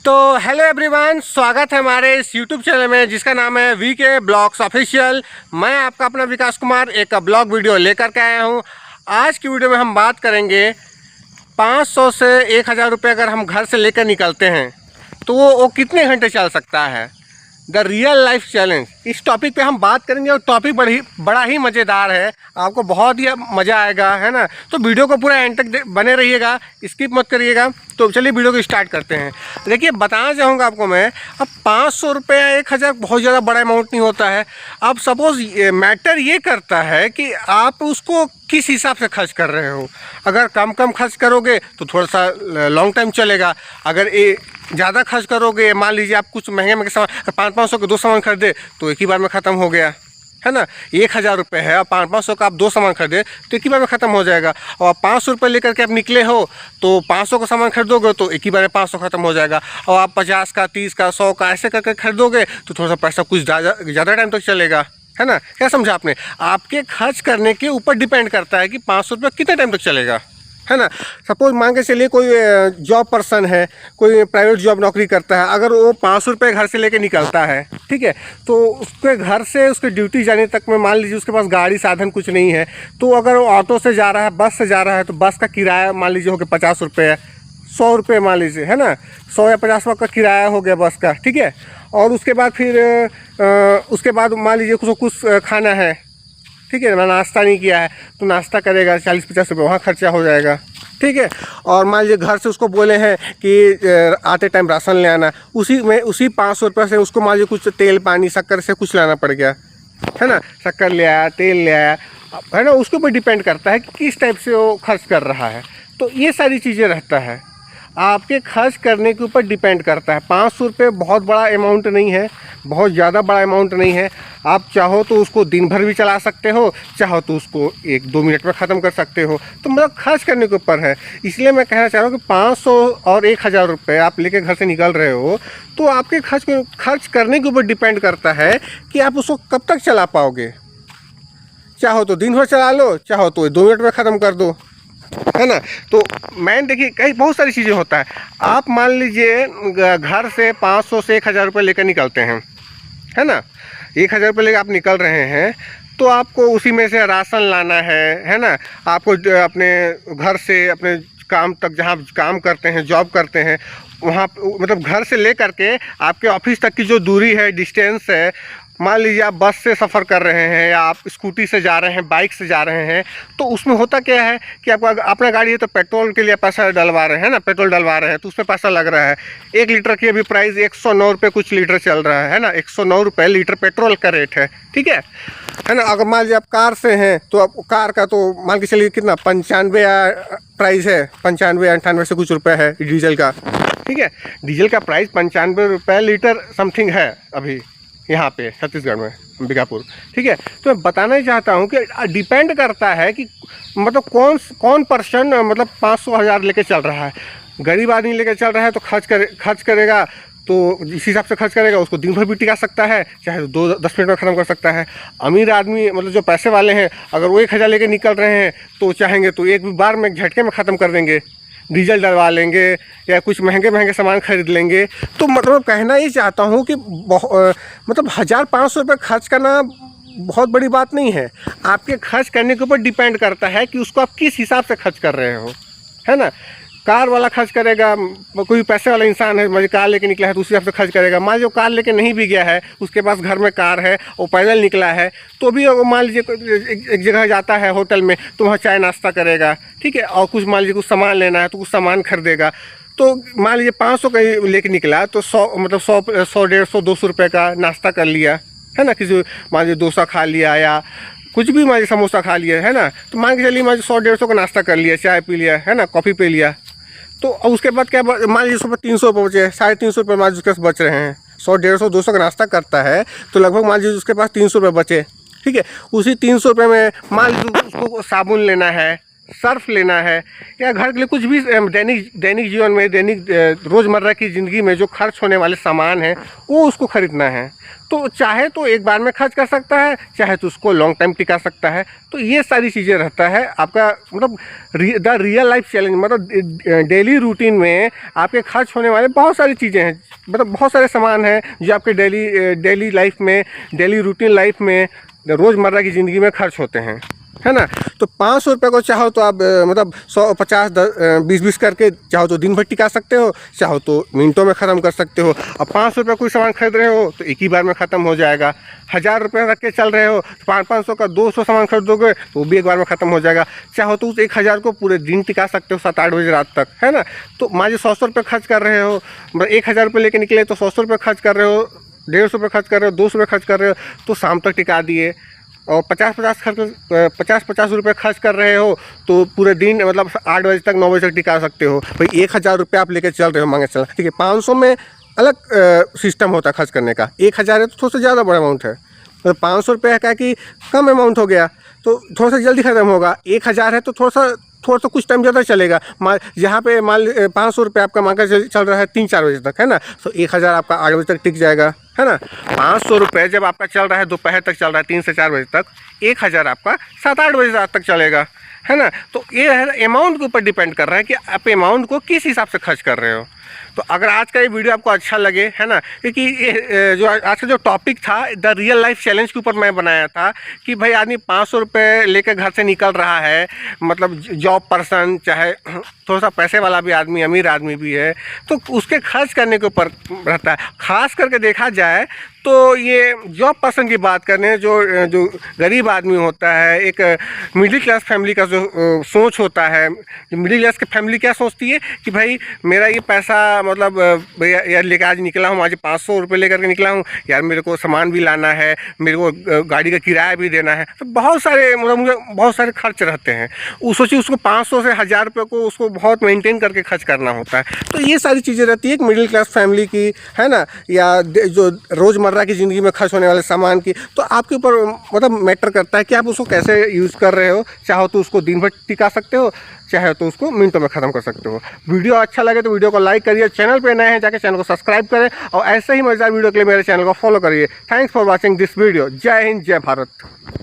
तो hello everyone, स्वागत है हमारे इस यूट्यूब चैनल में जिसका नाम है वीके ब्लॉग्स ऑफिशियल। मैं आपका अपना विकास कुमार एक ब्लॉग वीडियो लेकर के आया हूं। आज की वीडियो में हम बात करेंगे 500 से 1000 रुपये अगर हम घर से लेकर निकलते हैं तो वो कितने घंटे चल सकता है। द रियल लाइफ चैलेंज, इस टॉपिक पे हम बात करेंगे और टॉपिक बड़ा ही मज़ेदार है, आपको बहुत ही मज़ा आएगा, है ना। तो वीडियो को पूरा एंड तक बने रहिएगा, स्किप मत करिएगा। तो चलिए वीडियो को स्टार्ट करते हैं। देखिए, बताना चाहूँगा आपको मैं, अब 500 रुपये या 1000 बहुत ज़्यादा बड़ा अमाउंट नहीं होता है। अब सपोज़ मैटर ये करता है कि आप उसको किस हिसाब से खर्च कर रहे हो। अगर कम खर्च करोगे तो थोड़ा सा लॉन्ग टाइम चलेगा। अगर ज़्यादा खर्च करोगे, मान लीजिए आप कुछ महंगे सामान 500 के 2 सामान खरीदे तो एक ही बार में ख़त्म हो गया, है ना। 1000 रुपये है और 500 का आप 2 सामान खरीदे तो एक ही बार में ख़त्म हो जाएगा। और आप 500 रुपये लेकर के आप निकले हो तो 500 का सामान खरीदोगे तो एक ही बार में 500 ख़त्म हो जाएगा। और आप 50 का 30 का 100 का ऐसे करके खरीदोगे तो थोड़ा सा पैसा कुछ ज़्यादा टाइम तक चलेगा, है ना। क्या समझा आपने? आपके खर्च करने के ऊपर डिपेंड करता है कि 500 रुपये कितने टाइम तक चलेगा, है ना। सपोज मान के चलिए कोई जॉब पर्सन है, कोई प्राइवेट जॉब नौकरी करता है, अगर वो 500 रुपये घर से लेके निकलता है, ठीक है, तो उसके घर से उसके ड्यूटी जाने तक में मान लीजिए उसके पास गाड़ी साधन कुछ नहीं है, तो अगर वो ऑटो से जा रहा है, बस से जा रहा है, तो बस का किराया मान लीजिए हो गया 50 रुपये, 100 रुपये मान लीजिए, है ना। 100 या 50 का किराया हो गया बस का, ठीक है। और उसके बाद फिर उसके बाद मान लीजिए कुछ खाना है, ठीक है, नाश्ता नहीं किया है तो नाश्ता करेगा, 40-50 रुपये वहाँ खर्चा हो जाएगा, ठीक है। और मान लीजिए घर से उसको बोले हैं कि आते टाइम राशन ले आना, उसी 500 रुपये से उसको मान लीजिए कुछ तेल पानी शक्कर से कुछ लाना पड़ गया, है ना। शक्कर ले आया, तेल ले आया, है ना। उसके ऊपर डिपेंड करता है कि किस टाइप से वो खर्च कर रहा है। तो ये सारी चीज़ें रहता है, आपके खर्च करने के ऊपर डिपेंड करता है। 500 रुपये बहुत बड़ा अमाउंट नहीं है, बहुत ज़्यादा बड़ा अमाउंट नहीं है। आप चाहो तो उसको दिन भर भी चला सकते हो, चाहो तो उसको 1-2 मिनट में ख़त्म कर सकते हो। तो मतलब खर्च करने के ऊपर है। इसलिए मैं कहना चाह रहा हूँ कि 500 और 1000 रुपये आप लेके घर से निकल रहे हो तो आपके खर्च करने के ऊपर डिपेंड करता है कि आप उसको कब तक चला पाओगे। चाहो तो दिन भर चला लो, चाहो तो 2 मिनट में ख़त्म कर दो, है ना। तो मैं देखिए कई बहुत सारी चीज़ें होता है। आप मान लीजिए घर से 500 से 1000 रुपये लेकर निकलते हैं, है ना। 1000 रुपये लेकर आप निकल रहे हैं तो आपको उसी में से राशन लाना है ना। आपको अपने घर से अपने काम तक, जहाँ काम करते हैं, जॉब करते हैं, वहाँ मतलब घर से ले करके आपके ऑफिस तक की जो दूरी है, डिस्टेंस है, मान लीजिए आप बस से सफ़र कर रहे हैं या आप स्कूटी से जा रहे हैं, बाइक से जा रहे हैं, तो उसमें होता क्या है कि आपका अपना गाड़ी है तो पेट्रोल के लिए पैसा डलवा रहे हैं ना, पेट्रोल डलवा रहे हैं तो उस पर पैसा लग रहा है। 1 लीटर की अभी प्राइस 109 रुपये कुछ लीटर चल रहा है ना, 109 रुपये लीटर पेट्रोल का रेट है, ठीक है ना। अगर मान लीजिए आप कार से हैं तो आप कार का तो मान के चलिए कितना 95 प्राइस है, 95-98 से कुछ रुपये है डीजल का, ठीक है। डीजल का प्राइस 95 रुपये लीटर समथिंग है अभी यहाँ पे छत्तीसगढ़ में, बीकापुर, ठीक है। तो मैं बताना ही चाहता हूँ कि डिपेंड करता है कि मतलब कौन पर्सन मतलब 500-1000 लेके चल रहा है। गरीब आदमी लेके चल रहा है तो खर्च करेगा तो इस हिसाब से खर्च करेगा, उसको दिन भर भी टिका सकता है, चाहे 2-10 मिनट में ख़त्म कर सकता है। अमीर आदमी मतलब जो पैसे वाले हैं, अगर वो 1000 लेके निकल रहे हैं तो चाहेंगे तो एक बार में झटके में ख़त्म कर देंगे, डीजल डलवा लेंगे या कुछ महंगे सामान खरीद लेंगे। तो मतलब कहना ही चाहता हूँ कि मतलब 1500 रुपये खर्च करना बहुत बड़ी बात नहीं है। आपके खर्च करने के ऊपर डिपेंड करता है कि उसको आप किस हिसाब से खर्च कर रहे हो, है ना। कार वाला खर्च करेगा, कोई पैसे वाला इंसान है, मुझे कार लेके निकला है तो उसी हिसाब से खर्च करेगा। मान लीजिए कार लेके नहीं भी गया है, उसके पास घर में कार है, वो पैदल निकला है, तो भी वो मान लीजिए एक जगह जाता है होटल में तो वहाँ चाय नाश्ता करेगा, ठीक है। और कुछ मान लीजिए कुछ सामान लेना है तो कुछ सामान खरीदेगा। तो मान लीजिए 500 का लेके निकला तो 100 मतलब 100-150-200 रुपये का नाश्ता कर लिया, है ना। किसी मान लीजिए डोसा खा लिया या कुछ भी मान लीजिए समोसा खा लिया, है ना। तो मान के चलिए मान लीजिए 100-150 का नाश्ता कर लिया, चाय पी लिया, है ना, कॉफ़ी पी लिया। तो उसके बाद क्या मान लीजिए उसके 300 रुपये बचे, 350 रुपये मान लीजिए उसके पास बच रहे हैं। 100-150-200 का नाश्ता करता है तो लगभग मान लीजिए उसके पास 300 रुपये बचे, ठीक है। उसी 300 रुपये में मान लीजिए उसको साबुन लेना है, सर्फ लेना है या घर के लिए कुछ भी दैनिक जीवन में रोज़मर्रा की ज़िंदगी में जो खर्च होने वाले सामान हैं वो उसको ख़रीदना है, तो चाहे तो एक बार में खर्च कर सकता है, चाहे तो उसको लॉन्ग टाइम टिका सकता है। तो ये सारी चीज़ें रहता है आपका मतलब द रियल लाइफ चैलेंज, मतलब डेली रूटीन में आपके खर्च होने वाले बहुत सारी चीज़ें हैं, मतलब बहुत सारे सामान हैं जो आपके डेली लाइफ में, डेली रूटीन लाइफ में, रोज़मर्रा की ज़िंदगी में खर्च होते हैं, है ना। तो 500 रुपये को चाहो तो आप मतलब 100, 50, 20 करके चाहो तो दिन भर टिका सकते हो, चाहो तो मिनटों में ख़त्म कर सकते हो। अब 500 रुपये कोई सामान खरीद रहे हो तो एक ही बार में ख़त्म हो जाएगा। 1000 रुपये रख के चल रहे हो तो 500 का 200 सामान खरीदोगे तो वो भी एक बार में ख़त्म हो जाएगा। चाहो तो उस 1000 को पूरे दिन टिका सकते हो, 7-8 बजे रात तक, है ना। तो मान लीजिए 100 रुपये खर्च कर रहे हो, मतलब 1000 रुपये लेके निकले तो 100 रुपये खर्च कर रहे हो, 150 रुपये खर्च कर रहे हो, 200 रुपये खर्च कर रहे हो, तो शाम तक टिका दिए। और 50-50 रुपये खर्च कर रहे हो तो पूरे दिन मतलब 8 बजे तक 9 बजे तक टिका सकते हो। भाई 1000 रुपये आप लेके चल रहे हो, मांगे चल, ठीक है। 500 में अलग सिस्टम होता है खर्च करने का, 1000 है तो थोड़ा सा ज़्यादा बड़ा अमाउंट है, तो 500 रुपये का कि कम अमाउंट हो गया तो थोड़ा सा जल्दी ख़त्म होगा। 1000 है तो थोड़ा सा कुछ टाइम ज़्यादा चलेगा। जहाँ पे मान 500 रुपये आपका मांग चल रहा है 3-4 बजे तक, है ना, तो 1000 आपका 8 बजे तक टिक जाएगा, है ना। 500 रुपये जब आपका चल रहा है दोपहर तक चल रहा है 3 से 4 बजे तक, 1000 आपका 7-8 बजे रात तक चलेगा, है ना। तो ये है अमाउंट के ऊपर डिपेंड कर रहा है कि आप अमाउंट को किस हिसाब से खर्च कर रहे हो। तो अगर आज का ये वीडियो आपको अच्छा लगे, है ना, क्योंकि ये जो आज का जो टॉपिक था द रियल लाइफ चैलेंज के ऊपर मैं बनाया था कि भाई आदमी 500 रुपये लेकर घर से निकल रहा है, मतलब जॉब पर्सन, चाहे थोड़ा सा पैसे वाला भी आदमी, अमीर आदमी भी है, तो उसके खर्च करने के ऊपर रहता है। ख़ास करके देखा जाए तो ये जॉब पर्सन की बात करें, जो गरीब आदमी होता है, एक मिडिल क्लास फैमिली का जो सोच होता है, मिडिल क्लास की फैमिली क्या सोचती है कि भाई मेरा ये पैसा मतलब भैया यार लेकर आज निकला हूँ, आज 500 रुपये लेकर के निकला हूँ यार, मेरे को सामान भी लाना है, मेरे को गाड़ी का किराया भी देना है, तो बहुत सारे मतलब मुझे बहुत सारे खर्च रहते हैं। वो सोचिए उसको 500 से 1000 रुपये को उसको बहुत मेंटेन करके खर्च करना होता है। तो ये सारी चीज़ें रहती है एक मिडिल क्लास फैमिली की, है ना, या जो रोज़मर्रा की ज़िंदगी में खर्च होने वाले सामान की। तो आपके ऊपर मतलब मैटर करता है कि आप उसको कैसे यूज़ कर रहे हो। चाहो तो उसको दिन भर टिका सकते हो, चाहे तो उसको मिनटों में ख़त्म कर सकते हो। वीडियो अच्छा लगे तो वीडियो को लाइक करिए, चैनल पे नए हैं जाके चैनल को सब्सक्राइब करें और ऐसे ही मज़ेदार वीडियो के लिए मेरे चैनल को फॉलो करिए। Thanks for watching this video. जय हिंद, जय भारत।